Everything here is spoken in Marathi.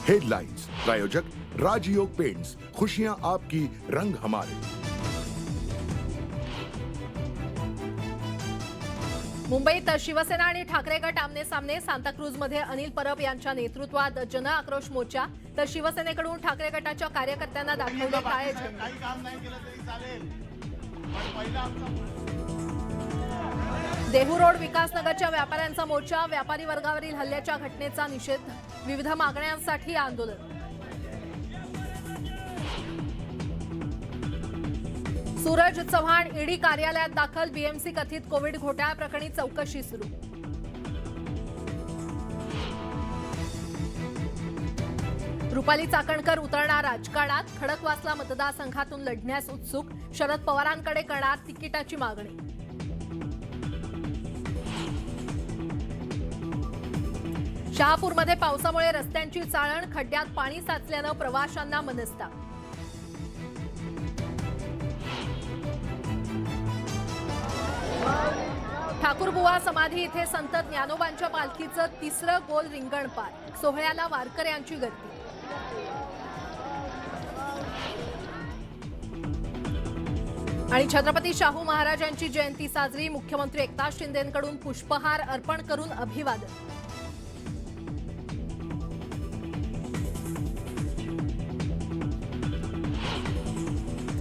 हेडलाइंस प्रायोजक राजयोग पेंट्स, खुशियां आपकी, रंग हमारे। मुंबईत शिवसेना आणि ठाकरे गट आमने सामने। सांताक्रूजमध्ये अनिल परब यांच्या नेतृत्वात जन आक्रोश मोर्चा, तर शिवसेनेकडून ठाकरे गटाच्या कार्यकर्त्यांना दाखवले काळे झेंडे। देहू रोड विकासनगरच्या व्यापाऱ्यांचा मोर्चा, व्यापारी वर्गावरील हल्ल्याच्या घटनेचा निषेध, विविध मागण्यांसाठी आंदोलन। सूरज चव्हाण ईडी कार्यालयात दाखल, बीएमसी कथित कोविड घोटाळ्याप्रकरणी चौकशी सुरू। रुपाली चाकणकर उतरणार राजकारणात, खडकवासला मतदारसंघातून लढण्यास उत्सुक, शरद पवारांकडे करणार तिकिटाची मागणी। शहापूरमध्ये पावसामुळे रस्त्यांची चाळण, खड्ड्यात पाणी साचल्यानं प्रवाशांना मनस्ताप। ठाकूरबुवा समाधी इथे संत ज्ञानोबांच्या पालखीचं तिसरं गोल रिंगण पार, सोहळ्याला वारकऱ्यांची गर्दी। आणि छत्रपती शाहू महाराजांची जयंती साजरी, मुख्यमंत्री एकनाथ शिंदेंकडून पुष्पहार अर्पण करून अभिवादन।